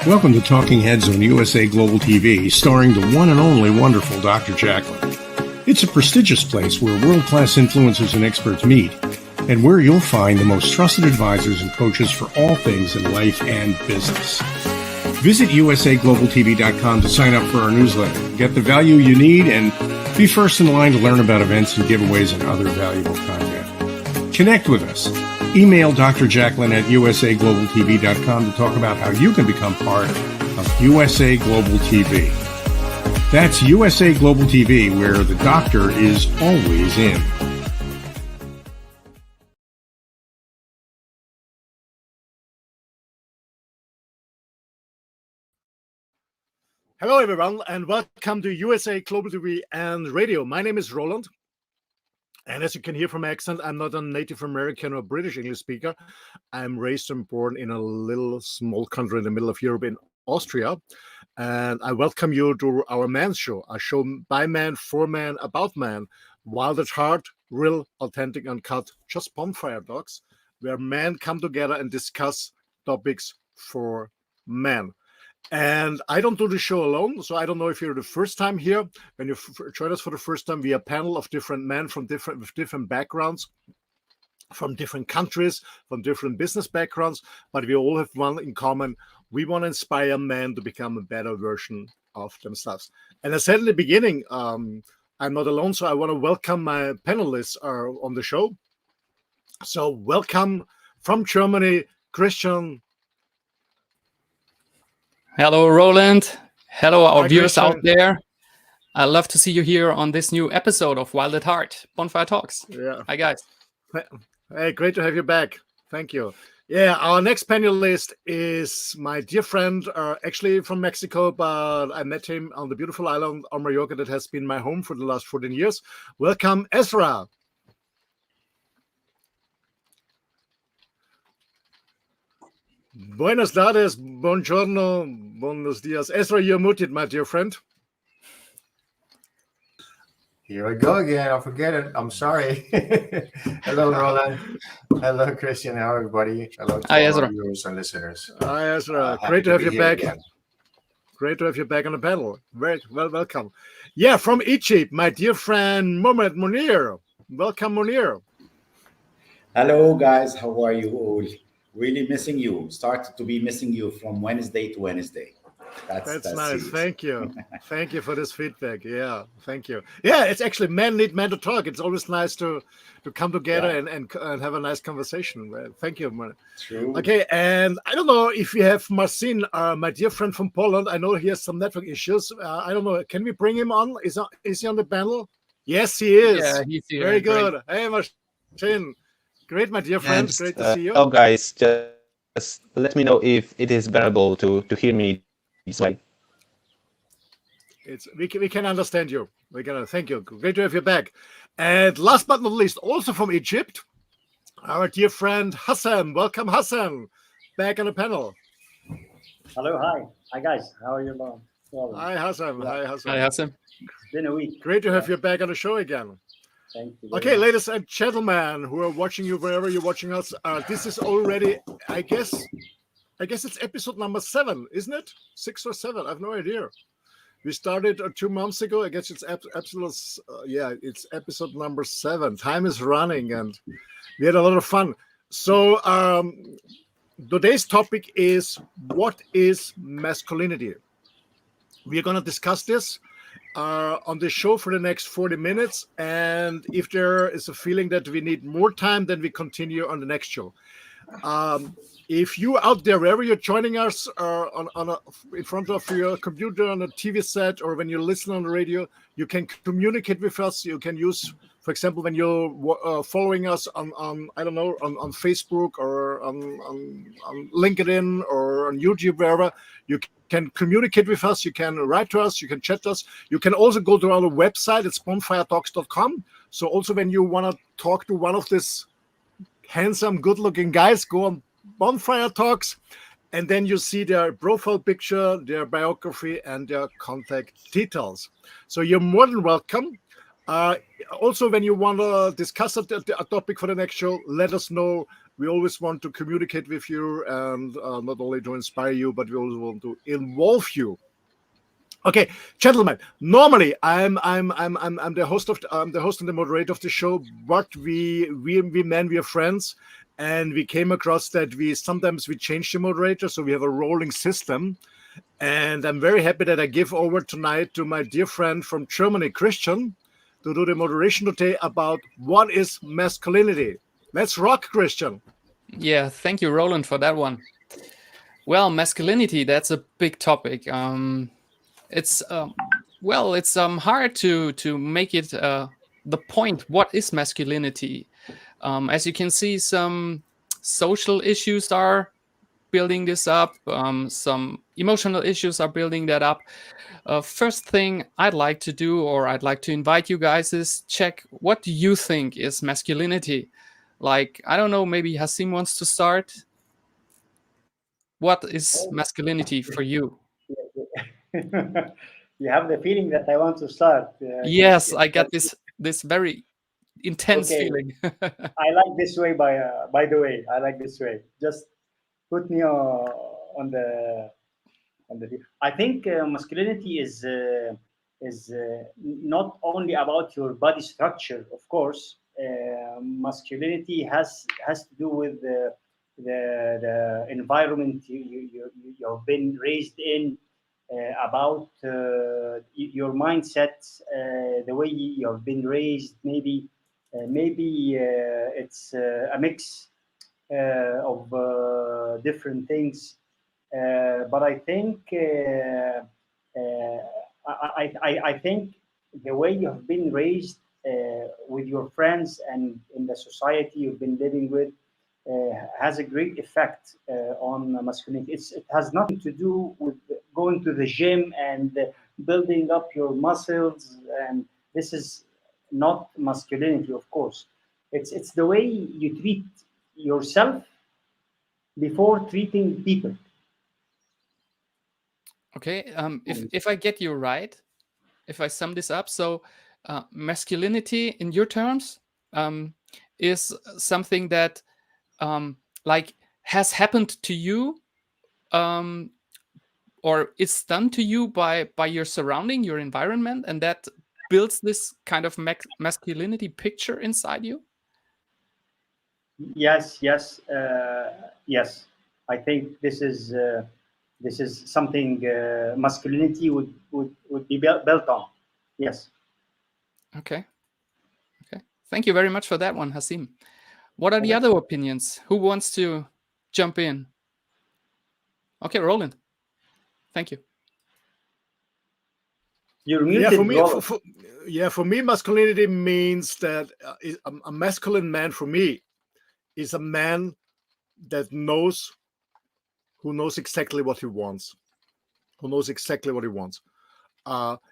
Welcome to Talking Heads on USA Global TV, starring the one and only wonderful Dr. Jacqueline. It's a prestigious place where world-class influencers and experts meet, and where you'll find the most trusted advisors and coaches for all things in life and business. Visit usaglobaltv.com to sign up for our newsletter, get the value you need, and be first in line to learn about events and giveaways and other valuable content. Connect with us. Email Dr. Jacqueline at usaglobaltv.com to talk about how you can become part of USA Global TV. That's USA Global TV, where the doctor is always in. Hello, everyone, and welcome to USA Global TV and Radio. My name is Roland. And as you can hear from my accent, I'm not a Native American or British English speaker. I'm raised and born in a little small country in the middle of Europe in Austria. And I welcome you to our Man's Show, a show by man, for man, about man, wild at heart, real, authentic, uncut, just bonfire talks, where men come together and discuss topics for men. And I don't do the show alone, so I don't know if you're the first time here. When you join us for the first time, we are a panel of different men with different backgrounds, from different countries, from different business backgrounds, but we all have one in common. We want to inspire men to become a better version of themselves. And I said in the beginning, I'm not alone, so I want to welcome my panelists on the show. So welcome from Germany, Christian. Hello, Roland. Hello, our viewers Christian. out there. I love to see you here on this new episode of Wild at Heart, Bonfire Talks. Yeah. Hi, guys. Hey, great to have you back. Thank you. Yeah, our next panelist is my dear friend, actually from Mexico, but I met him on the beautiful island on Mallorca that has been my home for the last 14 years. Welcome, Ezra. Buenas tardes, buongiorno, buenos dias. Ezra, you're muted, my dear friend. Here I go again. I'll forget it. I'm sorry. Hello, Roland. Hello, Christian. Hello, everybody. Hello to Hi, all Ezra. our viewers and listeners. Hi, Ezra. Happy Great to to have be you here back. again. Great to have you back on the panel. Very well, welcome. Yeah, from Egypt, my dear friend Mohamed.mounir. Welcome, Mounir. Hello, guys. How are you all? Really missing you. Started to be missing you from Wednesday to Wednesday. That's nice. serious. Thank you. Thank you for this feedback. Yeah, thank you. Yeah, it's actually men need men to talk. It's always nice to come together and have a nice conversation. Thank you, man. True. Okay, and I don't know if you have MARCIN, my dear friend from Poland. I know he has some network issues. I don't know. Can we bring him on? Is he on the panel? Yes, he is. Yeah, he's here. Very Great. good. Hey, MARCIN. Great, my dear friend. And, Great to see you. Oh, guys, just let me know if it is bearable to hear me this way. We can understand you. We're gonna thank you. Great to have you back. And last but not least, also from Egypt, our dear friend Hazem. Welcome, Hazem, back on the panel. Hello, hi guys. How are you doing? Hi, Hazem. Hi, Hazem. Hi, Hassan. It's been a week. Great to have you back on the show again. Thank you. Okay, ladies and gentlemen who are watching you wherever you're watching us, this is already, I guess it's episode number 7, isn't it? 6 or 7? I have no idea. We started 2 months ago. I guess it's it's episode number 7. Time is running, and we had a lot of fun. So today's topic is, what is masculinity? We are going to discuss this on the show for the next 40 minutes. And if there is a feeling that we need more time, then we continue on the next show. If you out there, wherever you're joining us in front of your computer, on a TV set, or when you listen on the radio, you can communicate with us. You can use, for example, when you're following us on Facebook or on LinkedIn or on YouTube, wherever, you can communicate with us. You can write to us. You can chat us. You can also go to our website. It's bonfiretalks.com. So also when you want to talk to one of these handsome, good-looking guys, go on Bonfire Talks, and then you see their profile picture, their biography, and their contact details. So you're more than welcome. Also, when you want to discuss a topic for the next show, let us know. We always want to communicate with you and not only to inspire you, but we also want to involve you. Okay, gentlemen. Normally, I'm the host and the moderator of the show. But we are friends, and we came across that we sometimes change the moderator, so we have a rolling system. And I'm very happy that I give over tonight to my dear friend from Germany, Christian, to do the moderation today about what is masculinity. Let's rock, Christian. Yeah, thank you, Roland, for that one. Well, masculinity, that's a big topic. It's hard to make it the point. What is masculinity? As you can see, some social issues are building this up. Some emotional issues are building that up. First thing I'd like to do, or I'd like to invite you guys, is check what do you think is masculinity? Like, I don't know, maybe Hazem wants to start. What is masculinity for you? You have the feeling that I want to start. Yes, Christian. I got this very intense Okay. feeling. I like this way. By the way, I like this way. Just put me on the. I think masculinity is not only about your body structure, of course. Masculinity has to do with the environment you've been raised in, about your mindset, the way you've been raised. Maybe it's a mix of different things. But I think I think the way you have been raised with your friends and in the society you've been living with has a great effect on masculinity. It has nothing to do with going to the gym and building up your muscles, and this is not masculinity, of course. It's the way you treat yourself before treating people. Okay, if I get you right, if I sum this up, so masculinity in your terms is something that like has happened to you, or it's done to you by your surrounding, your environment, and that builds this kind of masculinity picture inside you. Yes. I think this is something masculinity would be built on. Yes. Okay. Thank you very much for that one, Hazem. What are the other opinions? Who wants to jump in? Okay, Roland. Thank you. You're muted, for me, masculinity means that a masculine man for me is a man that knows exactly what he wants.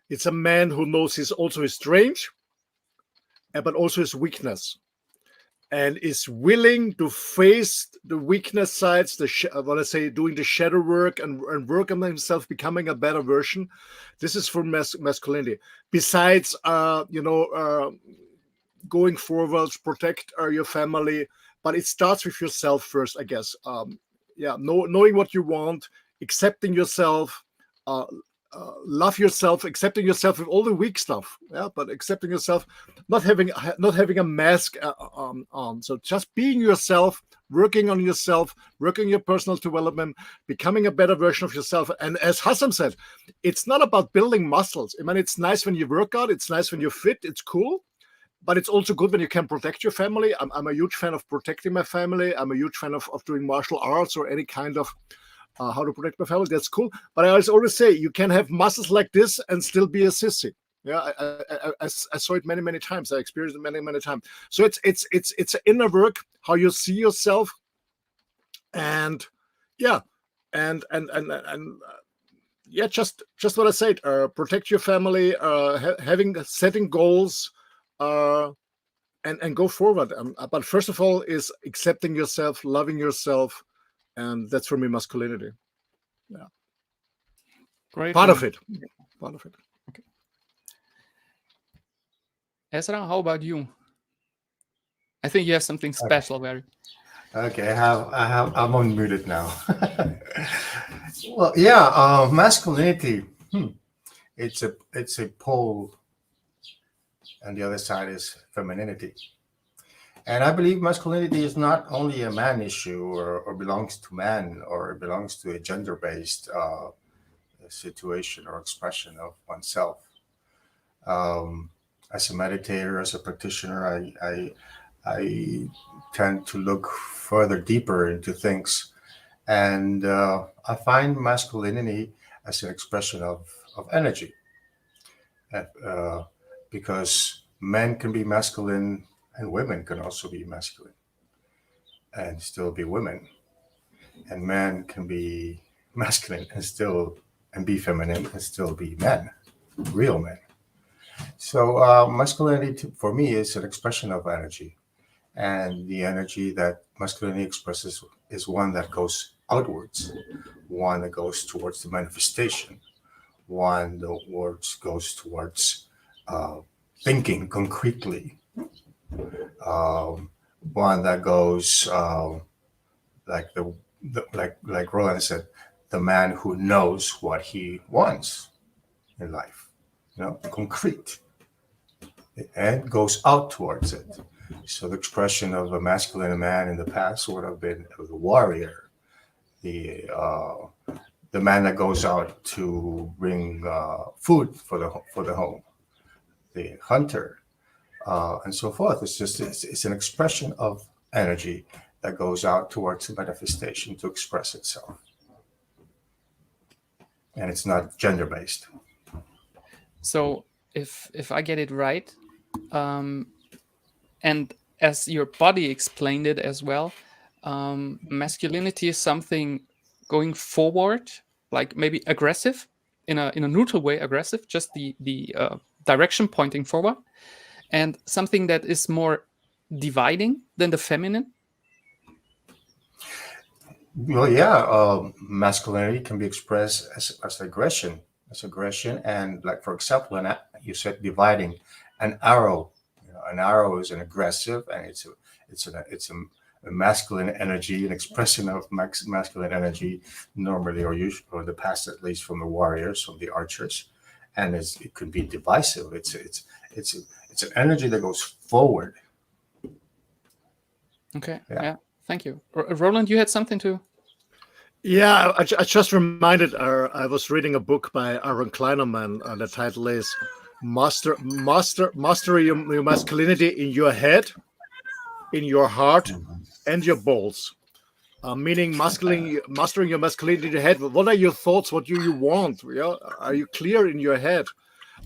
It's a man who knows his strength, but also his weakness, and is willing to face the weakness sides, doing the shadow work and work on himself, becoming a better version. This is for masculinity. Besides, going forwards, protect your family, but it starts with yourself first, I guess. Knowing what you want, accepting yourself, love yourself, accepting yourself with all the weak stuff, but accepting yourself, not having a mask on. So just being yourself, working on yourself, working your personal development, becoming a better version of yourself. And as Hazem said, it's not about building muscles. I mean, it's nice when you work out, it's nice when you're fit, it's cool, but it's also good when you can protect your family. I'm a huge fan of protecting my family. I'm a huge fan of doing martial arts or any kind of how to protect my family. That's cool. But I always say you can have muscles like this and still be a sissy. Yeah, I saw it many times. I experienced it many times. So it's an inner work, how you see yourself, and just what I said. Protect your family, setting goals, and go forward. But first of all, is accepting yourself, loving yourself. And that's for me masculinity. Yeah. Great. Part of it. Okay. Ezra, how about you? I think you have something special, Barry. Okay, I'm unmuted now. Well, yeah, masculinity. It's a pole, and the other side is femininity. And I believe masculinity is not only a man issue or belongs to man or belongs to a gender-based situation or expression of oneself. As a meditator, as a practitioner, I tend to look further deeper into things, and I find masculinity as an expression of energy, uh, because men can be masculine and women can also be masculine and still be women, and men can be masculine and be feminine and still be men, real men. So masculinity for me is an expression of energy, and the energy that masculinity expresses is one that goes outwards, one that goes towards the manifestation, one that goes towards thinking concretely, one that goes like like Roland said, the man who knows what he wants in life, concrete, and goes out towards it. So the expression of a masculine man in the past would have been the warrior, the man that goes out to bring food for the home, the hunter, and so forth. It's an expression of energy that goes out towards the manifestation to express itself, and it's not gender based. So if I get it right, and as your body explained it as well, masculinity is something going forward, like maybe aggressive, in a neutral way, aggressive, just the direction pointing forward, and something that is more dividing than the feminine. Well, yeah, masculinity can be expressed as aggression, and like for example, you said dividing an arrow. An arrow is an aggressive, and it's a masculine energy, an expression of masculine energy, normally or usually, or the past at least, from the warriors, from the archers, and it could be divisive. It's an energy that goes forward. Okay. Yeah. Thank you. Roland, you had something to... Yeah, I just reminded, I was reading a book by Aaron Kleinerman. The title is Master your masculinity in your head, in your heart, and your balls. Meaning mastering your masculinity in your head. What are your thoughts? What do you want? Yeah? Are you clear in your head?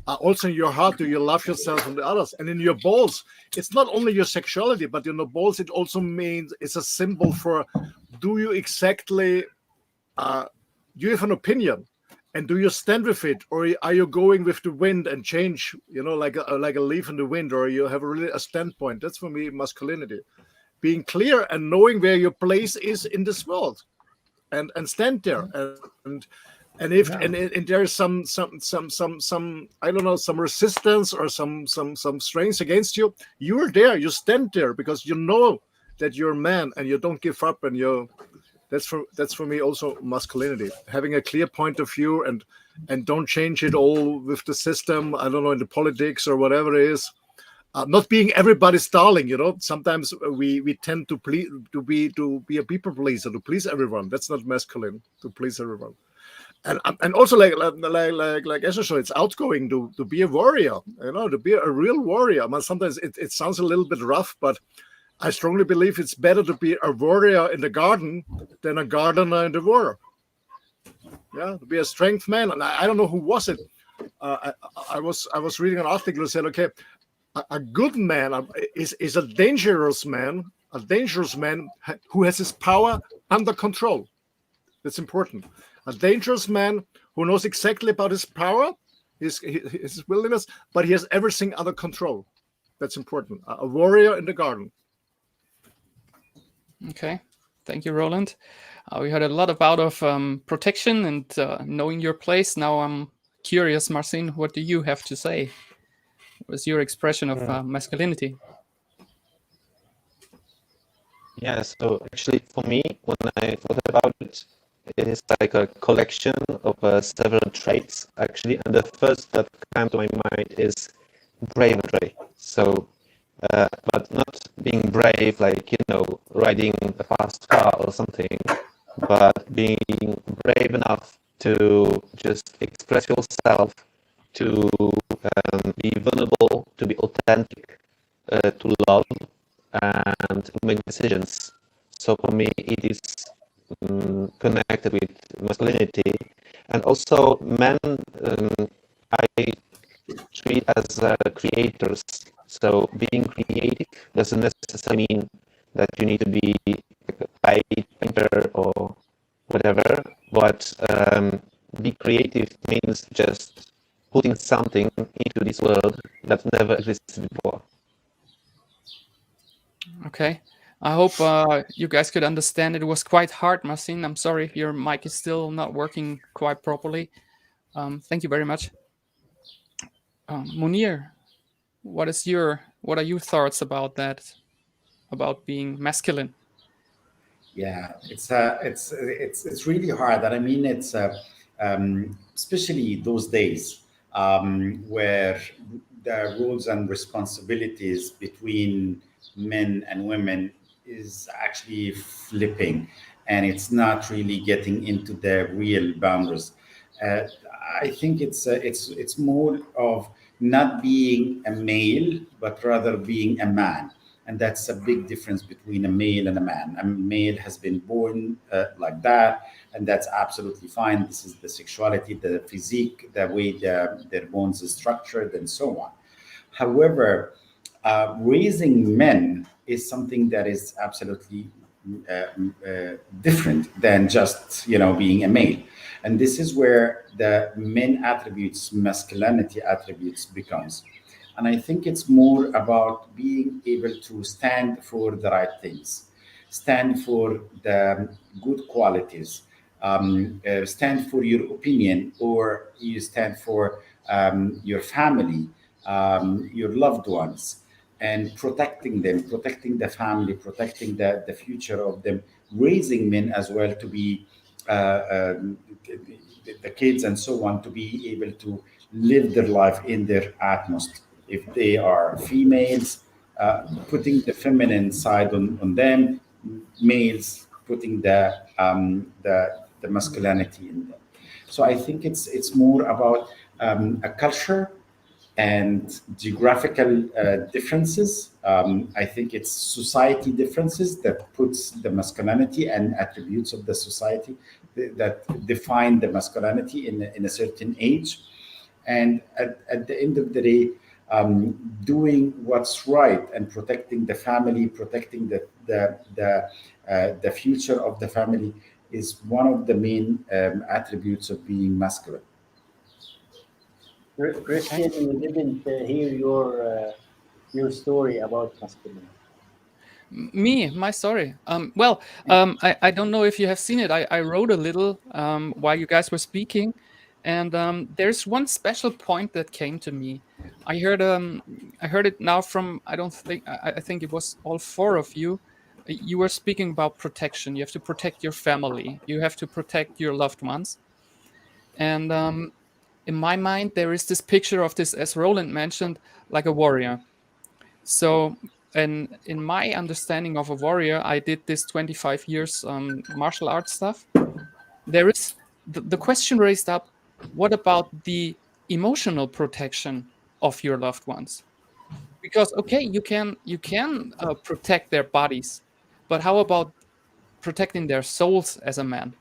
Also in your heart, do you love yourself and the others? And in your balls, it's not only your sexuality, but in the balls, it also means it's a symbol for, do you exactly, do you have an opinion? And do you stand with it? Or are you going with the wind and change, like a leaf in the wind, or you have really a standpoint? That's for me masculinity. Being clear and knowing where your place is in this world, and stand there, and if and there is some I don't know, some resistance or some strength against you, you're there, you stand there because you know that you're a man and you don't give up, and that's for me also masculinity, having a clear point of view and don't change it all with the system, I don't know, in the politics or whatever it is. Not being everybody's darling, sometimes we tend to be a people pleaser, to please everyone. That's not masculine, to please everyone. And also like Ezra, it's outgoing to be a warrior, to be a real warrior. I mean, sometimes it sounds a little bit rough, but I strongly believe it's better to be a warrior in the garden than a gardener in the war. Yeah, to be a strength man. And I don't know who was it. I was reading an article that said, okay, a good man is a dangerous man who has his power under control. That's important. A dangerous man who knows exactly about his power, his willingness, but he has everything under control. That's important. A warrior in the garden. Okay. Thank you, Roland. We heard a lot about protection and knowing your place. Now I'm curious, Marcin, what do you have to say? What's your expression of masculinity? Yeah, so actually for me, when I thought about it, it is like a collection of several traits actually, and the first that came to my mind is bravery. So, but not being brave like, riding a fast car or something, but being brave enough to just express yourself, to be vulnerable, to be authentic, to love, and to make decisions. So for me, it is connected with masculinity, and also men. I treat as creators. So being creative doesn't necessarily mean that you need to be a painter or whatever, but be creative means just putting something into this world that never existed before. Okay. I hope you guys could understand. It was quite hard, Marcin. I'm sorry if your mic is still not working quite properly. Thank you very much. Mounir, what are your thoughts about that? About being masculine? Yeah, it's really hard, and I mean especially those days where the roles and responsibilities between men and women is actually flipping, and it's not really getting into the real boundaries. Uh, I think it's more of not being a male, but rather being a man, and that's a big difference between a male and a man. A male has been born like that, and that's absolutely fine. This is the sexuality, the physique, the way their bones is structured, and so on. However, raising men is something that is absolutely different than just being a male, and this is where the men attributes, masculinity attributes becomes. And I think it's more about being able to stand for the right things, stand for the good qualities, stand for your opinion, or you stand for your family, your loved ones, and protecting them, protecting the family, protecting the future of them, raising men as well to be the kids and so on, to be able to live their life in their utmost. If they are females, putting the feminine side on them, males putting the masculinity in them. So I think it's more about a culture and geographical differences. I think it's society differences that puts the masculinity and attributes of the society that define the masculinity in a certain age. And at the end of the day, doing what's right and protecting the family, protecting the future of the family is one of the main attributes of being masculine. Christian, we didn't hear your story about masculinity. My story. I don't know if you have seen it. I wrote a little while you guys were speaking, and there's one special point that came to me. I heard it now from, I think it was all four of you. You were speaking about protection. You have to protect your family. You have to protect your loved ones. And in my mind, there is this picture of this, as Roland mentioned, like a warrior. So, and in my understanding of a warrior, I did this 25 years martial arts stuff. There is the question raised up: what about the emotional protection of your loved ones? Because okay, you can protect their bodies, but how about protecting their souls as a man?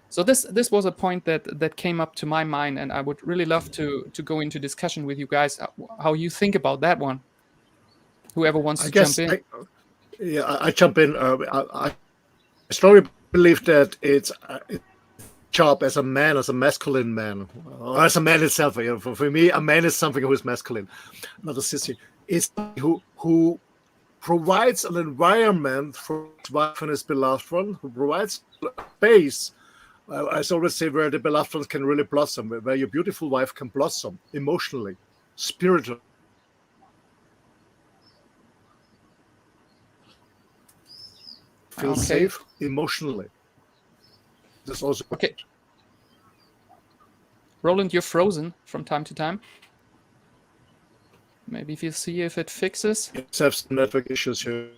So this was a point that came up to my mind, and I would really love to go into discussion with you guys how you think about that one. Whoever wants I to jump guess in. I jump in. I strongly believe that it's job as a man, as a masculine man, or as a man itself. For me, a man is something who is masculine, not a sissy. It's who provides an environment for his wife and his beloved one, who provides space. I always say where the beloved ones can really blossom, where your beautiful wife can blossom emotionally, spiritually. feel Okay. safe emotionally. That's also Okay. Roland, you're frozen from time to time. Maybe if you see if it fixes. Yes, have some network issues here.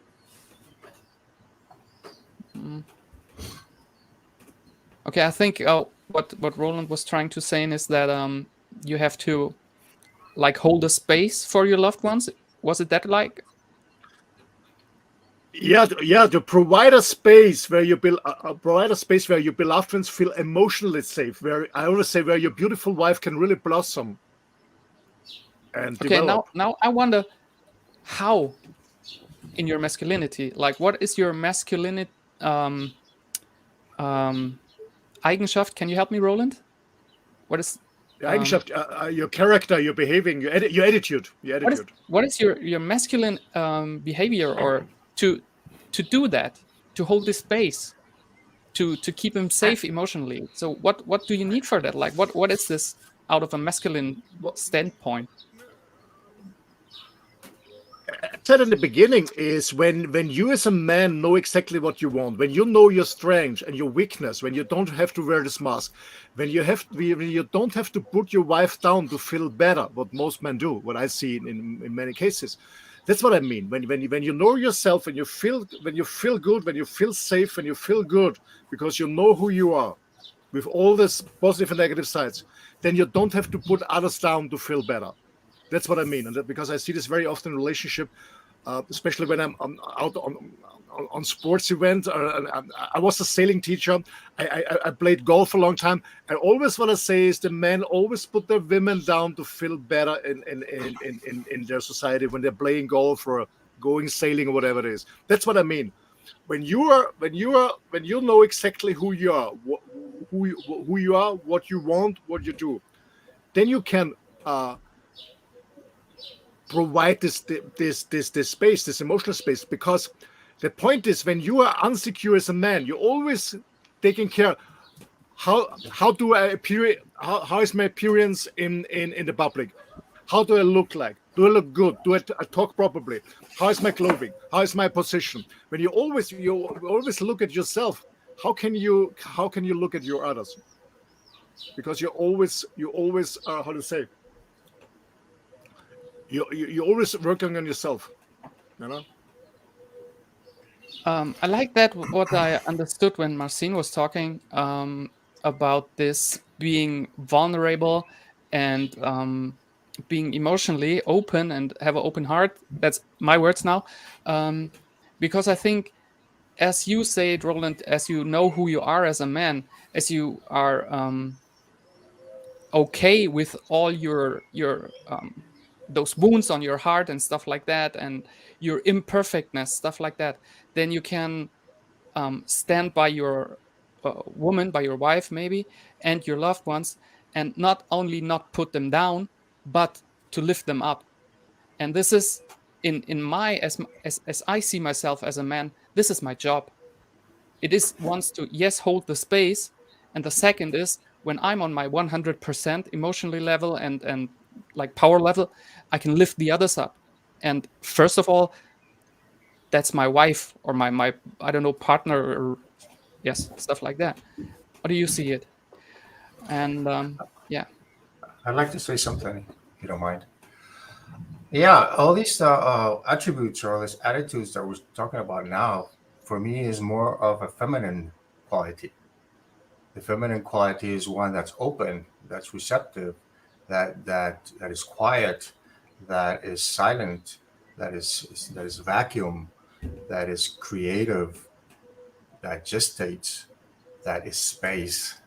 Okay, I think what Roland was trying to say is that you have to like hold a space for your loved ones. Was it that like? Yeah, to provide a space where you provide a space where your beloved ones feel emotionally safe. Where I always say where your beautiful wife can really blossom and Okay, develop. now I wonder how in your masculinity, like what is your masculinity Eigenschaft? Can you help me, Roland? What is Eigenschaft, your character, your behaving, your attitude, what is your masculine behavior, or to do that, to hold this space, to keep him safe emotionally? So what do you need for that? Like what is this out of a masculine standpoint? I said in the beginning is when you as a man know exactly what you want, when you know your strength and your weakness, when you don't have to wear this mask, when you don't have to put your wife down to feel better, what most men do, what I see in many cases. That's what I mean. When you know yourself, when you feel good, when you feel safe, when you feel good, because you know who you are, with all this positive and negative sides, then you don't have to put others down to feel better. That's what I mean, and that, because I see this very often in relationship, especially when I'm out on sports events. I was a sailing teacher. I played golf for a long time. I always want to say is the men always put their women down to feel better in their society when they're playing golf or going sailing or whatever it is. That's what I mean. When you know exactly who you are, who you are, what you want, what you do, then you can provide this space, this emotional space. Because the point is, when you are insecure as a man, you're always taking care. How do I appear? How is my appearance in the public? How do I look like? Do I look good? Do I talk properly? How is my clothing? How is my position? When you always look at yourself, how can you look at your others? Because you always how to say, you're always working on yourself, you know. I like that what I understood when Marcin was talking about this being vulnerable and being emotionally open and have an open heart. That's my words now, because I think, as you say it, Roland, as you know who you are as a man, as you are okay with all your those wounds on your heart and stuff like that, and your imperfectness, stuff like that, then you can stand by your woman, by your wife maybe, and your loved ones, and not only not put them down, but to lift them up. And this is in my as I see myself as a man, this is my job. It is once to, yes, hold the space, and the second is when I'm on my 100% emotionally level and like power level, I can lift the others up. And first of all, that's my wife or my I don't know, partner, or yes, stuff like that. How do you see it? And yeah. I'd like to say something, if you don't mind. Yeah, all these attributes or all these attitudes that we're talking about now, for me, is more of a feminine quality. The feminine quality is one that's open, that's receptive, that is quiet, that is silent, that is vacuum, that is creative, that gestates, that is space.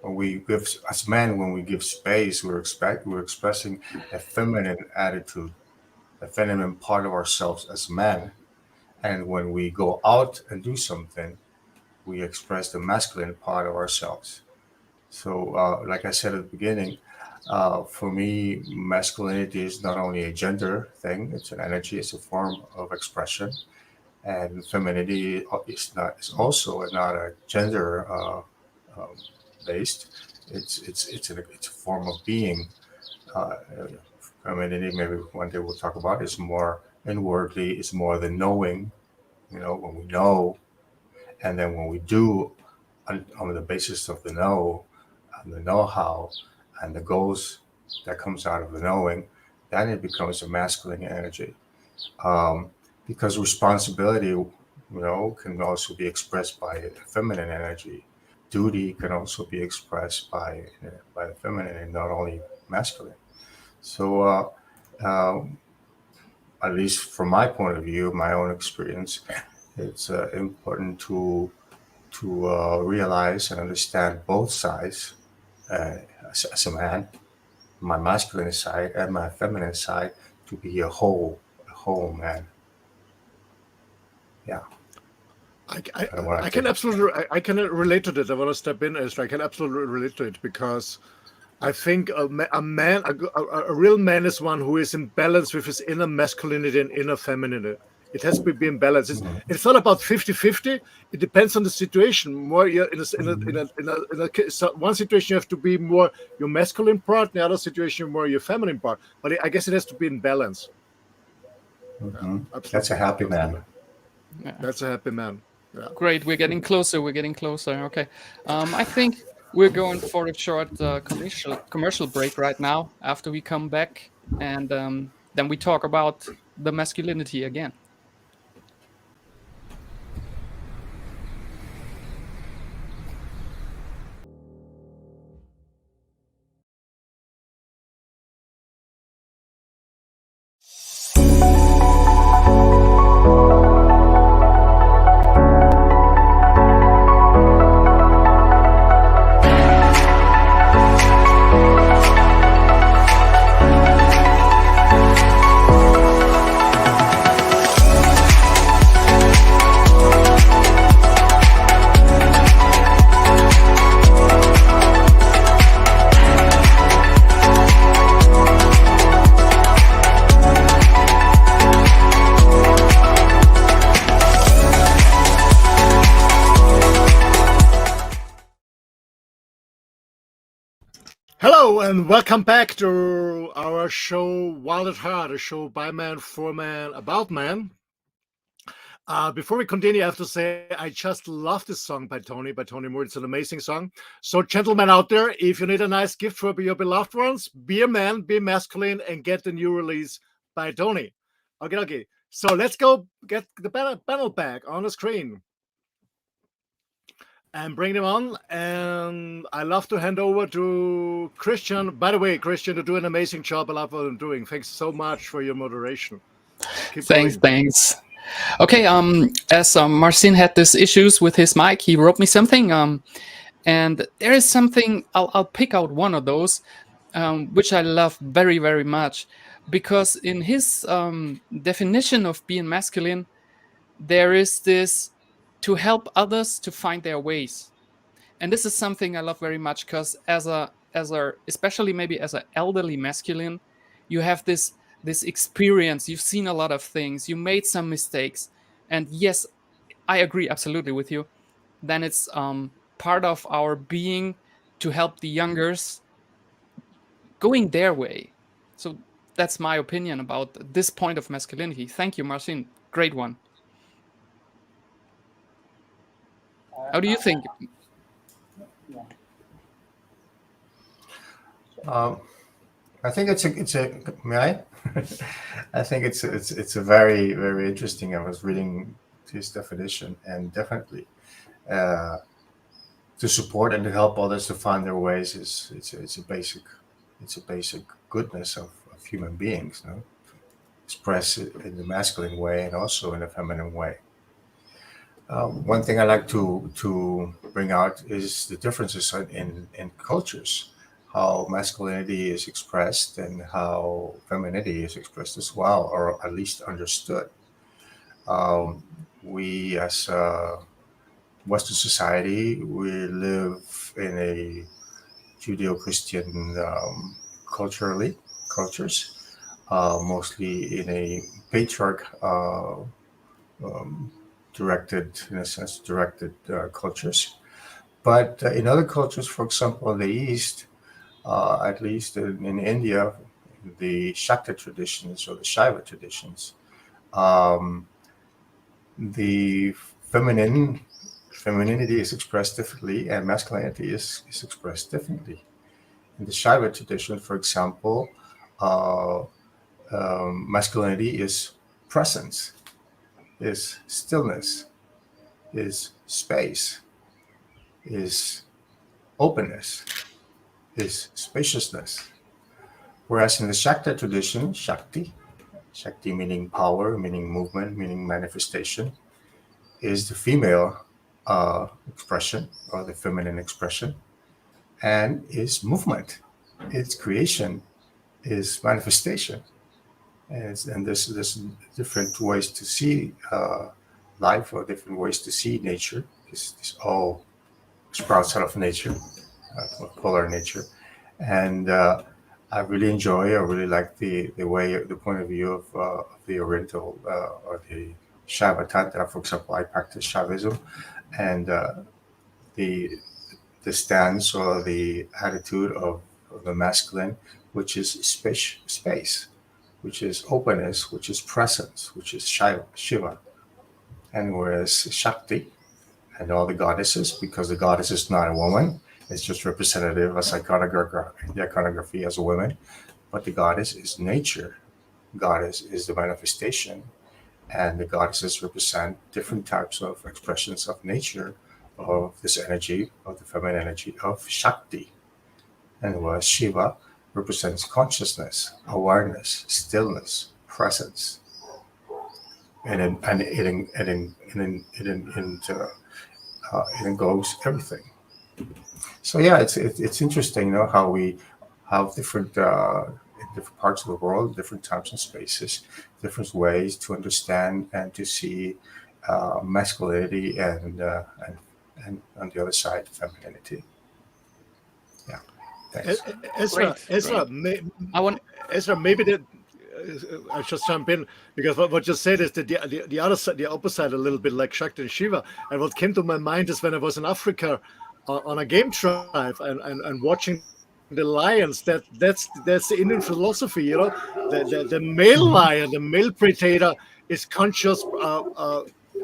When we give, as men, when we give space, we're expressing a feminine attitude, a feminine part of ourselves as men. And when we go out and do something, we express the masculine part of ourselves. So, like I said at the beginning, for me, masculinity is not only a gender thing; it's an energy, it's a form of expression, and femininity is also not a gender um, based. It's a form of being. Uh, Femininity, maybe one day we'll talk about, is more inwardly. It's more the knowing. You know, when we know, And then when we do on the basis of the know, and the know-how, and the goals that comes out of the knowing, then it becomes a masculine energy. Because responsibility, can also be expressed by a feminine energy. Duty can also be expressed by the feminine and not only masculine. So, at least from my point of view, my own experience, it's important to realize and understand both sides as a man, my masculine side and my feminine side, to be a whole man. Yeah. I can absolutely I can relate to this. I want to step in, Ezra. I can absolutely relate to it because I think a real man is one who is in balance with his inner masculinity and inner femininity. It has to be in balance. It's not about 50-50. It depends on the situation. More one situation you have to be more your masculine part, the other situation more your feminine part. But I guess it has to be in balance. Mm-hmm. That's a happy man. Yeah. That's a happy man. Yeah. Great, we're getting closer. Okay, I think we're going for a short commercial break right now. After we come back, and then we talk about the masculinity again. Hello and welcome back to our show Wild at Heart, a show by man, for man, about man. Before we continue, I have to say I just love this song by Tony Moore. It's an amazing song. So, gentlemen out there, if you need a nice gift for your beloved ones, be a man, be masculine, and get the new release by Tony. Okay. So let's go get the panel back on the screen and bring them on. And I love to hand over to Christian. By the way, Christian, you do an amazing job. I love what I'm doing. Thanks so much for your moderation. Thanks. Okay, as Marcin had these issues with his mic, he wrote me something. And there is something, I'll pick out one of those, which I love very, very much. Because in his definition of being masculine, there is this to help others to find their ways. And this is something I love very much because especially maybe as an elderly masculine, you have this experience. You've seen a lot of things. You made some mistakes. And yes, I agree absolutely with you. Then it's part of our being to help the youngers going their way. So that's my opinion about this point of masculinity. Thank you, Marcin. Great one. How do you think? I think it's a may I? I think it's a very, very interesting. I was reading his definition, and definitely to support and to help others to find their ways it's a basic goodness of human beings, no? Express it in the masculine way and also in a feminine way. One thing I like to bring out is the differences in cultures, how masculinity is expressed and how femininity is expressed as well, or at least understood. We as Western society, we live in a Judeo-Christian cultures, mostly in a patriarch directed cultures. But in other cultures, for example, in the East, at least in India, the Shakta traditions or the Shaiva traditions, the feminine femininity is expressed differently and masculinity is expressed differently. In the Shiva tradition, for example, masculinity is presence, is stillness, is space, is openness, is spaciousness. Whereas in the Shakta tradition, Shakti meaning power, meaning movement, meaning manifestation, is the female expression or the feminine expression, and is movement, it's creation, is manifestation. And there's different ways to see life, or different ways to see nature. This all sprouts out of nature, polar nature. And I really like the way, the point of view of the Oriental or the Shaiva Tantra. For example, I practice Shaivism, and the stance or the attitude of the masculine, which is space, which is openness, which is presence, which is Shiva. And whereas Shakti and all the goddesses, because the goddess is not a woman, it's just representative as iconography as a woman, but the goddess is nature. Goddess is the manifestation, and the goddesses represent different types of expressions of nature, of this energy, of the feminine energy, of Shakti. And whereas Shiva represents consciousness, awareness, stillness, presence, and it englobes everything. So yeah, it's interesting, how we have different in different parts of the world, different times and spaces, different ways to understand and to see masculinity and on the other side, femininity. Yeah. Thanks. Ezra, maybe that I just jump in, because what you said is that the other side, the opposite, a little bit like Shakti and Shiva. And what came to my mind is when I was in Africa on a game drive and watching the lions. That's the Indian philosophy, the male lion, the male predator is conscious,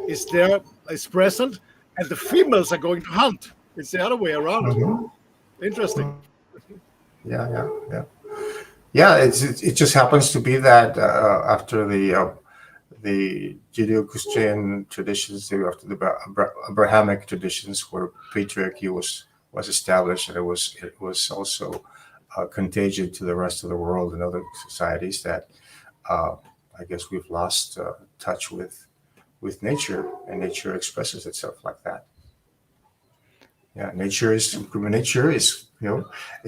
is there, is present, and the females are going to hunt. It's the other way around. Mm-hmm. Interesting. Yeah. It just happens to be that after the Judeo-Christian traditions, after the Abrahamic traditions, where patriarchy was established, and it was also contagion to the rest of the world and other societies, that I guess we've lost touch with nature, and nature expresses itself like that. Yeah, nature is, in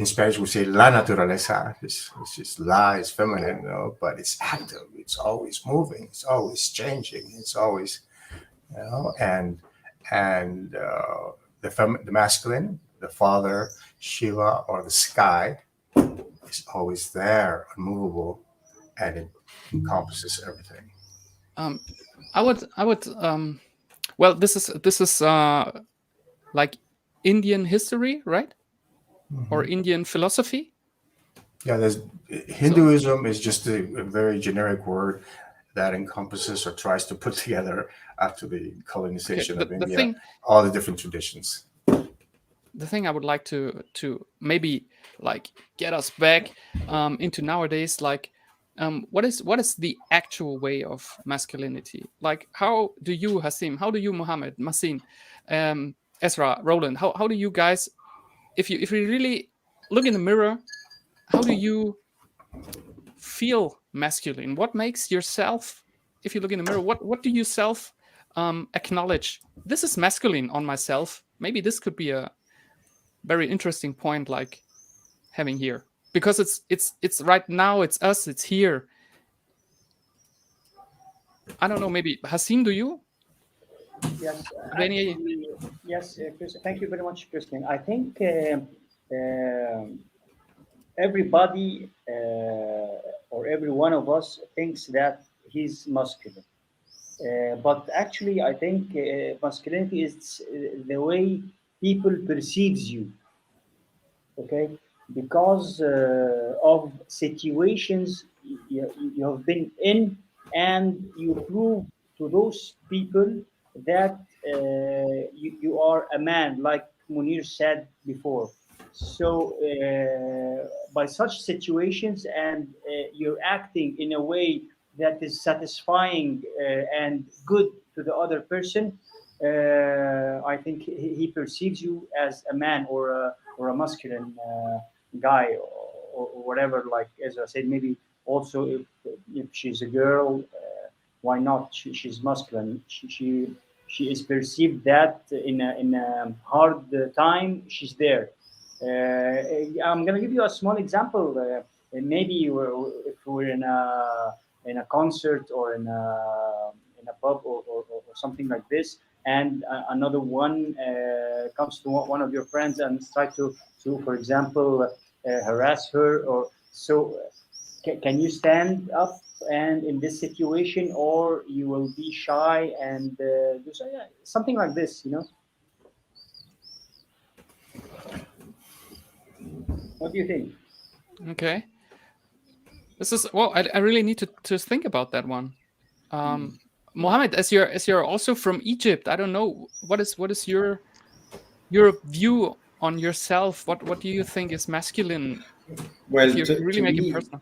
Spanish we say la naturaleza. It's just la is feminine, but it's active. It's always moving. It's always changing. It's always, and the masculine, the father, Shiva, or the sky, is always there, unmovable, and it encompasses everything. I would well, this is like Indian history, right? Mm-hmm. Or Indian philosophy. Yeah, Hinduism is just a very generic word that encompasses or tries to put together, after the colonization of India, all the different traditions. The thing I would like to maybe like get us back into nowadays, like what is the actual way of masculinity? Like, how do you, Hazem, how do you, Mohammed, MARCIN, Ezra, Roland, how do you guys, if you really look in the mirror, how do you feel masculine? What makes yourself, if you look in the mirror, what do you self acknowledge? This is masculine on myself. Maybe this could be a very interesting point, like having here, because it's right now, it's us, it's here. I don't know, maybe Hazem, do you? Yes, Any... yes, Chris, thank you very much, Christian. I think everybody or every one of us thinks that he's masculine. But actually, I think masculinity is the way people perceives you. Okay, because of situations you have been in, and you prove to those people that you are a man, like Munir said before. So by such situations, and you're acting in a way that is satisfying and good to the other person, I think he perceives you as a man or a masculine guy, or whatever. Like Ezra said, maybe also if she's a girl, why not? She's masculine. She is perceived that in a hard time she's there. I'm gonna give you a small example. Maybe if we're in a concert or in a pub or something like this, and another one comes to one of your friends and try to for example harass her, or so. Can you stand up and in this situation, or you will be shy and do so, yeah, something like this, you know? What do you think? Okay. This is, well, I really need to think about that one. Mohammed, as you're also from Egypt, I don't know, what is your view on yourself? What do you think is masculine? Well, If you really to make it me, personal.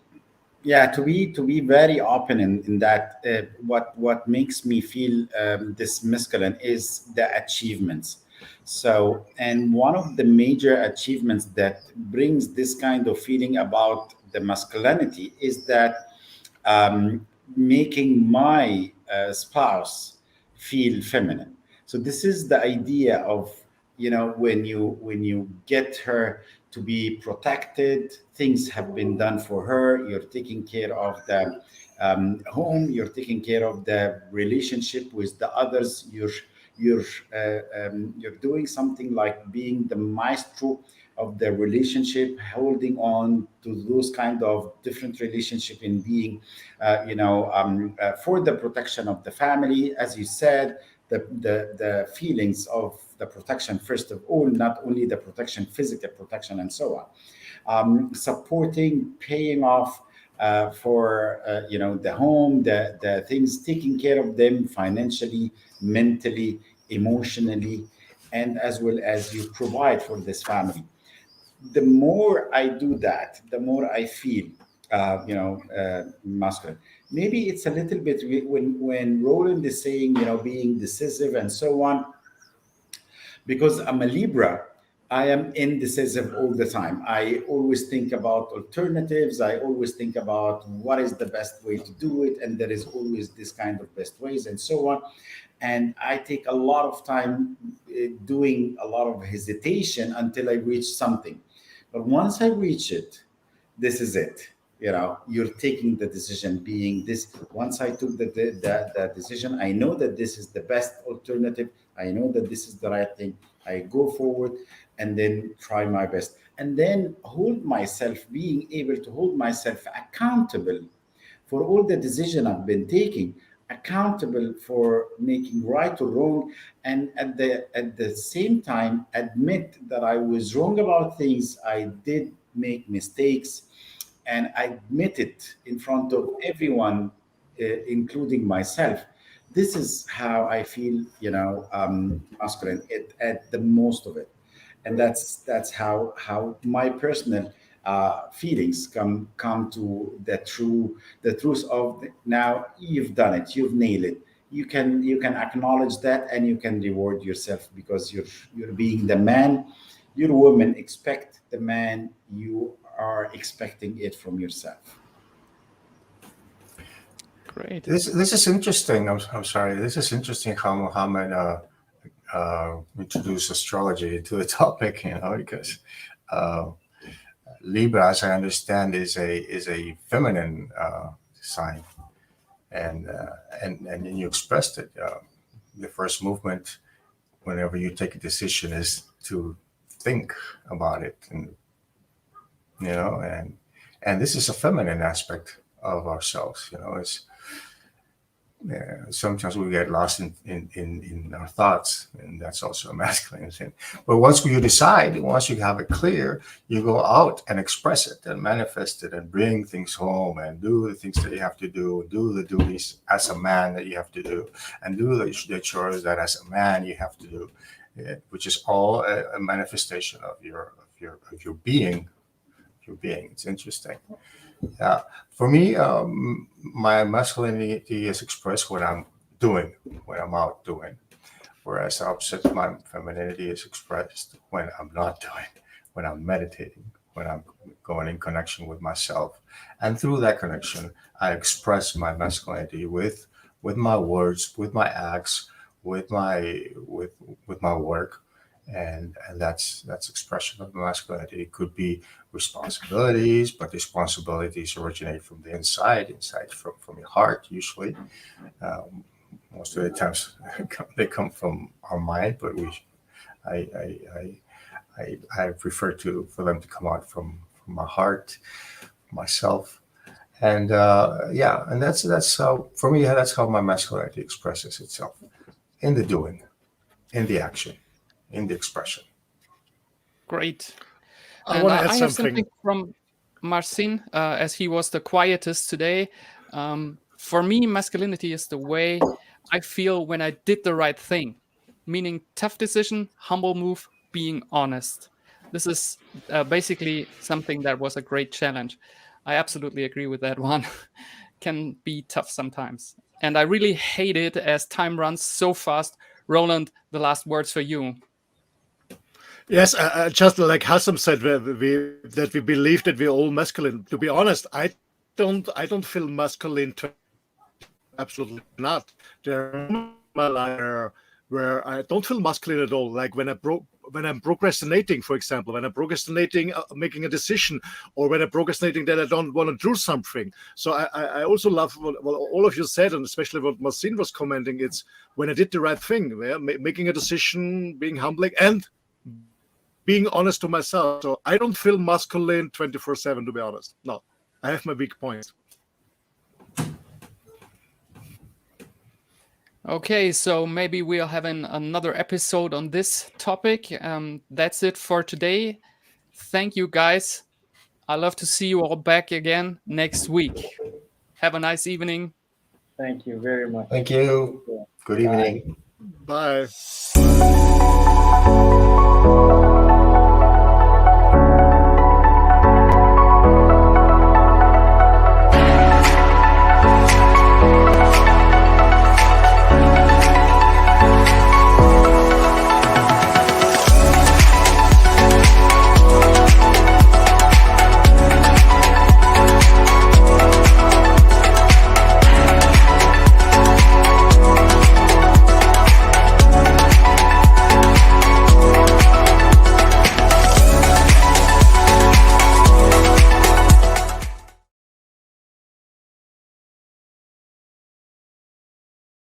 yeah, to be very open in that, what makes me feel this masculine is the achievements. So, and one of the major achievements that brings this kind of feeling about the masculinity is that making my spouse feel feminine. So this is the idea of, when you get her to be protected, things have been done for her, you're taking care of the home, you're taking care of the relationship with the others, you're you're doing something like being the maestro of the relationship, holding on to those kind of different relationship in being, for the protection of the family, as you said, the feelings of the protection, first of all, not only the protection, physical protection, and so on. Supporting, paying off for the home, the things, taking care of them financially, mentally, emotionally, and as well as you provide for this family. The more I do that, the more I feel, masculine. Maybe it's a little bit when Roland is saying, being decisive and so on, because I'm a Libra. I am indecisive all the time. I always think about alternatives. I always think about what is the best way to do it. And there is always this kind of best ways and so on. And I take a lot of time doing a lot of hesitation until I reach something. But once I reach it, this is it. You're taking the decision, being this. Once I took the decision, I know that this is the best alternative. I know that this is the right thing. I go forward and then try my best. And then hold myself, being able to hold myself accountable for all the decision I've been taking, accountable for making right or wrong, and at the same time admit that I was wrong about things. I did make mistakes, and I admit it in front of everyone, including myself. This is how I feel, masculine at the most of it, and that's how my personal feelings come to the truth of now you've done it, you've nailed it. You can acknowledge that, and you can reward yourself because you're being the man. Your woman expect the man, you are expecting it from yourself. Great. This is interesting. I'm sorry. This is interesting how Mohammed introduced astrology to the topic. Because Libra, as I understand, is a feminine sign, and you expressed it. The first movement, whenever you take a decision, is to think about it, and and this is a feminine aspect of ourselves. It's sometimes we get lost in our thoughts, and that's also a masculine thing. But once you decide, once you have it clear, you go out and express it and manifest it and bring things home and do the things that you have to do the duties as a man that you have to do, and do the chores that as a man you have to do, which is all a manifestation of your being. Your being. It's interesting. Yeah, for me, my masculinity is expressed when I'm doing, when I'm out doing, whereas opposite, my femininity is expressed when I'm not doing, when I'm meditating, when I'm going in connection with myself, and through that connection, I express my masculinity with my words, with my acts, with my work. And that's expression of masculinity. It could be responsibilities, but responsibilities originate from the inside from your heart usually. Most of the times they come from our mind, but I prefer for them to come out from my heart, myself, and and that's how, for me, that's how my masculinity expresses itself, in the doing, in the action, in the expression. Great. I want to add I have something. something from Marcin, as he was the quietest today. For me, masculinity is the way I feel when I did the right thing, meaning tough decision, humble move, being honest. This is basically something that was a great challenge. I absolutely agree with that one. Can be tough sometimes. And I really hate it as time runs so fast. Roland, the last words for you. Yes, just like Hazem said, that we believe that we're all masculine. To be honest, I don't feel masculine. Absolutely not. There are moments in my life where I don't feel masculine at all. Like when I'm procrastinating, for example, when I'm procrastinating making a decision, or when I'm procrastinating that I don't want to do something. So I also love what all of you said, and especially what Marcin was commenting. It's when I did the right thing, making a decision, being humbling, and being honest to myself. So I don't feel masculine 24/7, to be honest. No, I have my weak points. Okay, so maybe we'll have another episode on this topic. That's it for today. Thank you, guys. I love to see you all back again next week. Have a nice evening. Thank you very much. Thank you. Good evening. Bye.